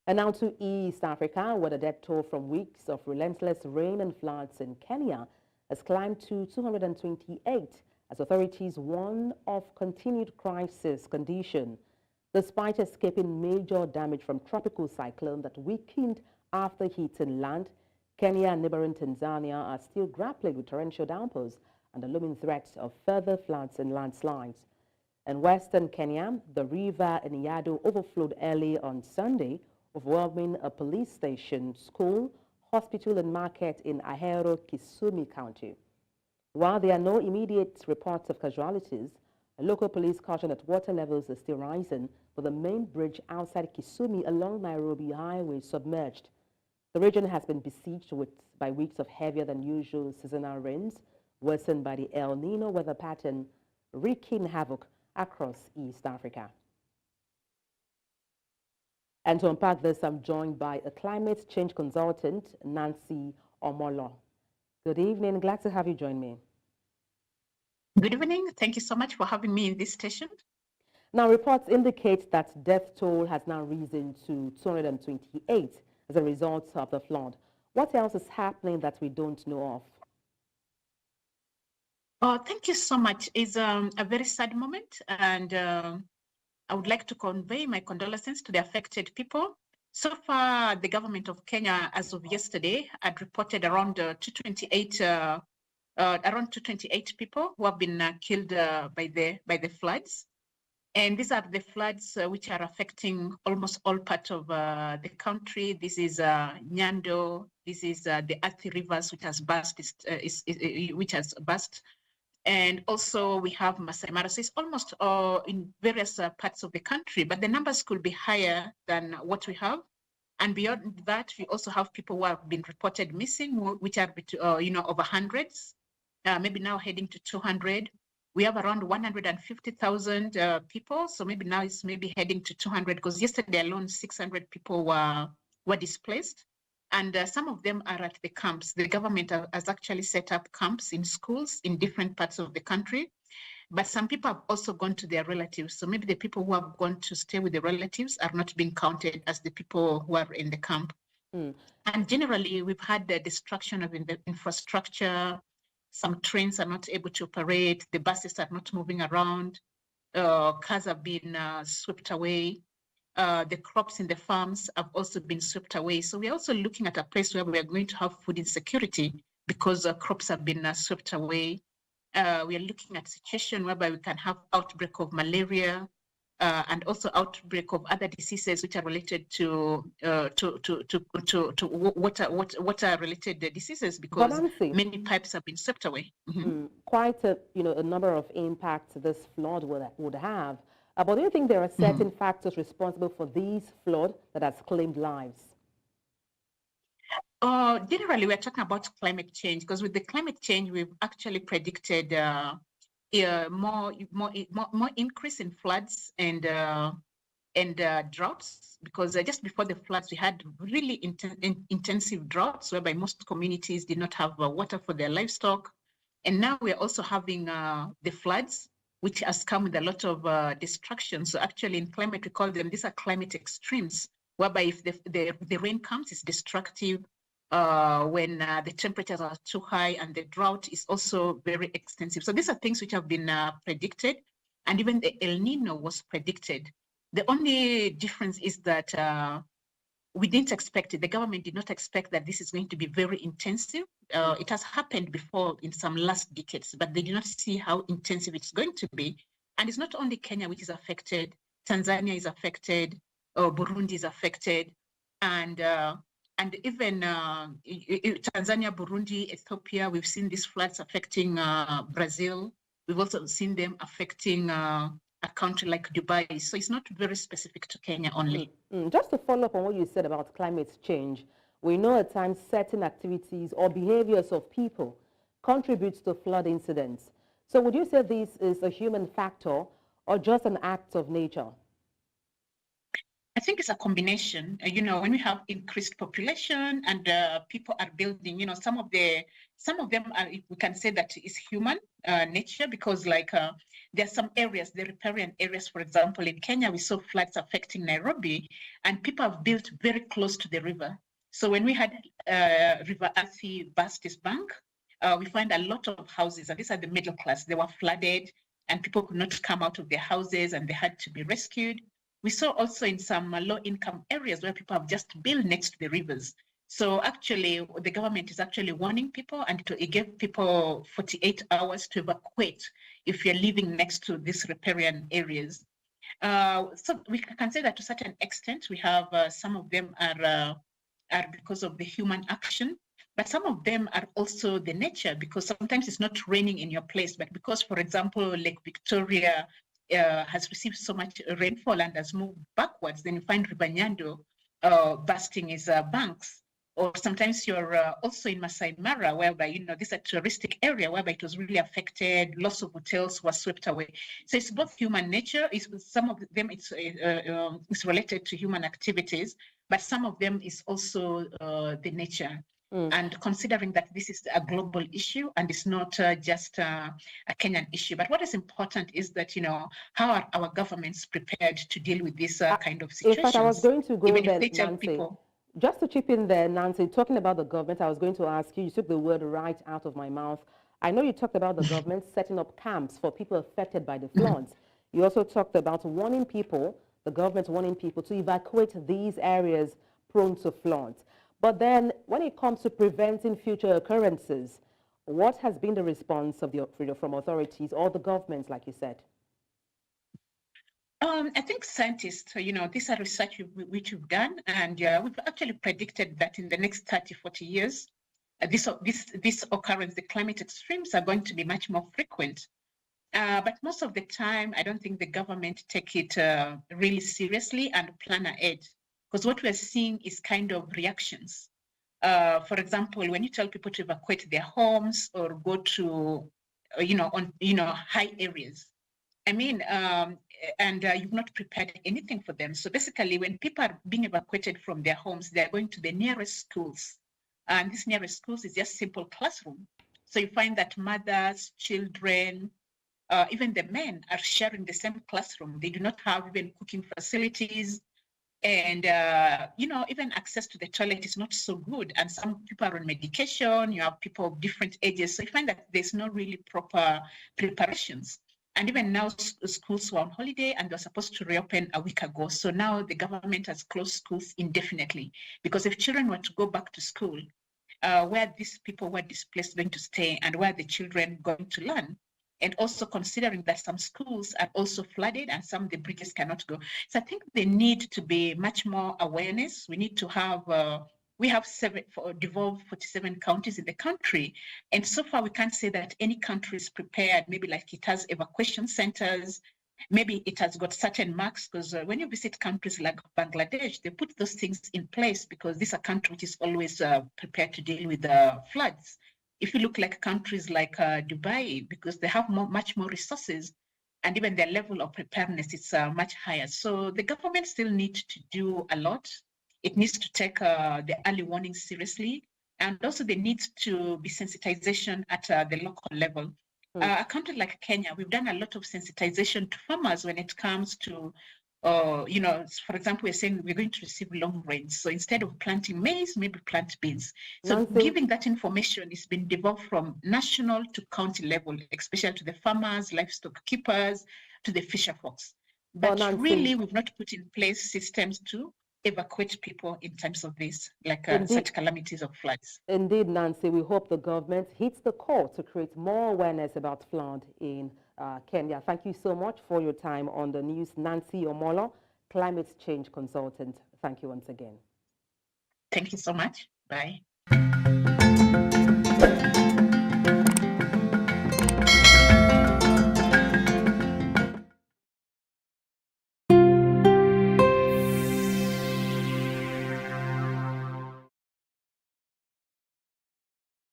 And now to East Africa, where the death toll from weeks of relentless rain and floods in Kenya has climbed to 228 as authorities warn of continued crisis condition. Despite escaping major damage from tropical cyclone that weakened after hitting land, Kenya and neighboring Tanzania are still grappling with torrential downpours and the looming threat of further floods and landslides. In western Kenya, the River Nyando overflowed early on Sunday, overwhelming a police station, school, hospital, and market in Ahero, Kisumu County. While there are no immediate reports of casualties, local police caution that water levels are still rising, with the main bridge outside Kisumu along Nairobi Highway submerged. The region has been besieged by weeks of heavier than usual seasonal rains, worsened by the El Niño weather pattern, wreaking havoc across East Africa. And to unpack this, I'm joined by a climate change consultant, Nancy Omolo. Good evening. Glad to have you join me. Good evening. Thank you so much for having me in this station. Now, reports indicate that death toll has now risen to 228 as a result of the flood. What else is happening that we don't know of? Thank you so much. It's a very sad moment, and I would like to convey my condolences to the affected people. So far, the government of Kenya, as of yesterday, had reported around 228 people who have been killed by the floods. And these are the floods which are affecting almost all parts of the country. This is Nyando. This is the Athi rivers, which has burst. And also we have Masai Mara. So it's almost in various parts of the country, but the numbers could be higher than what we have. And beyond that, we also have people who have been reported missing, which are over hundreds, maybe now heading to 200. We have around 150,000 people. So maybe now it's maybe heading to 200, because yesterday alone 600 people were displaced. And some of them are at the camps. The government has actually set up camps in schools in different parts of the country. But some people have also gone to their relatives. So maybe the people who have gone to stay with the relatives are not being counted as the people who are in the camp. And generally, we've had the destruction of the infrastructure. Some trains are not able to operate. The buses are not moving around. Cars have been swept away. The crops in the farms have also been swept away. So we're also looking at a place where we are going to have food insecurity because crops have been swept away. We are looking at a situation whereby we can have outbreak of malaria and also outbreak of other diseases which are related to water-related diseases, because many pipes have been swept away. Quite a number of impacts this flood would have. But do you think there are certain factors responsible for these flood that has claimed lives? Generally, we're talking about climate change, because with the climate change, we've actually predicted more increase in floods and droughts, because just before the floods, we had really intensive droughts whereby most communities did not have water for their livestock. And now we're also having the floods, which has come with a lot of destruction. So actually in climate, we call them, these are climate extremes, whereby if the rain comes, it's destructive. When the temperatures are too high, and the drought is also very extensive. So these are things which have been predicted, and even the El Nino was predicted. The only difference is that we didn't expect it. The government did not expect that this is going to be very intensive. It has happened before in some last decades, but they did not see how intensive it's going to be. And it's not only Kenya which is affected. Tanzania is affected, Burundi is affected, and even Tanzania, Burundi, Ethiopia, we've seen these floods affecting Brazil. We've also seen them affecting a country like Dubai. So it's not very specific to Kenya only. Just to follow up on what you said about climate change, we know at times certain activities or behaviors of people contributes to flood incidents. So would you say this is a human factor or just an act of nature? I think it's a combination. When we have increased population and people are building, some of them are, we can say that is human nature, because there are some areas, the riparian areas, for example, in Kenya, we saw floods affecting Nairobi, and people have built very close to the river. So when we had River Athi burst its bank, we find a lot of houses, and these are the middle class, they were flooded and people could not come out of their houses and they had to be rescued. We saw also in some low-income areas where people have just built next to the rivers. So actually, the government is actually warning people, and it gave people 48 hours to evacuate if you're living next to these riparian areas. So we can say that to a certain extent, we have some of them are because of the human action, but some of them are also the nature, because sometimes it's not raining in your place, but because, for example, Lake Victoria has received so much rainfall and has moved backwards, then you find River Nyando bursting its banks. Or sometimes you're also in Masai Mara, whereby, this is a touristic area whereby it was really affected, lots of hotels were swept away. So it's both human nature, some of them it's related to human activities, but some of them is also the nature. And considering that this is a global issue and it's not just a Kenyan issue. But what is important is that, how are our governments prepared to deal with this kind of situations? In fact, I was going to go even there, if they tell Nancy. people. Just to chip in there, Nancy, talking about the government, I was going to ask you, you took the word right out of my mouth. I know you talked about the government setting up camps for people affected by the floods. You also talked about warning people, the government warning people to evacuate these areas prone to floods. But then when it comes to preventing future occurrences, what has been the response of from authorities or the governments, like you said? I think scientists, these are research which we've done, and we've actually predicted that in the next 30, 40 years, this occurrence, the climate extremes are going to be much more frequent. But most of the time, I don't think the government take it really seriously and plan ahead, because what we're seeing is kind of reactions. For example, when you tell people to evacuate their homes or go to, high areas, and you've not prepared anything for them. So basically, when people are being evacuated from their homes, they're going to the nearest schools. And this nearest schools is just simple classroom. So you find that mothers, children, even the men are sharing the same classroom. They do not have even cooking facilities. And, even access to the toilet is not so good. And some people are on medication. You have people of different ages. So you find that there's no really proper preparations. And even now, schools were on holiday and they're supposed to reopen a week ago. So now the government has closed schools indefinitely, because if children were to go back to school, where these people were displaced going to stay and where the children going to learn? And also considering that some schools are also flooded and some of the bridges cannot go. So I think there need to be much more awareness. We need to have, we have devolved 47 counties in the country. And so far we can't say that any country is prepared, maybe like it has evacuation centers, maybe it has got certain marks, because when you visit countries like Bangladesh, they put those things in place because this is a country which is always prepared to deal with floods. If you look like countries like Dubai, because they have much more resources, and even their level of preparedness is much higher. So the government still needs to do a lot. It needs to take the early warning seriously, and also there needs to be sensitization at the local level. A country like Kenya, we've done a lot of sensitization to farmers when it comes to, for example, we're saying we're going to receive long rains. So instead of planting maize, maybe plant beans. So Nancy, giving that information is been developed from national to county level, especially to the farmers, livestock keepers, to the fisher folks. But really, we've not put in place systems to evacuate people in terms of this, like such calamities of floods. Indeed, Nancy, we hope the government hits the core to create more awareness about flood in Kenya. Thank you so much for your time on the news. Nancy Omolo, climate change consultant. Thank you once again. Thank you so much. Bye.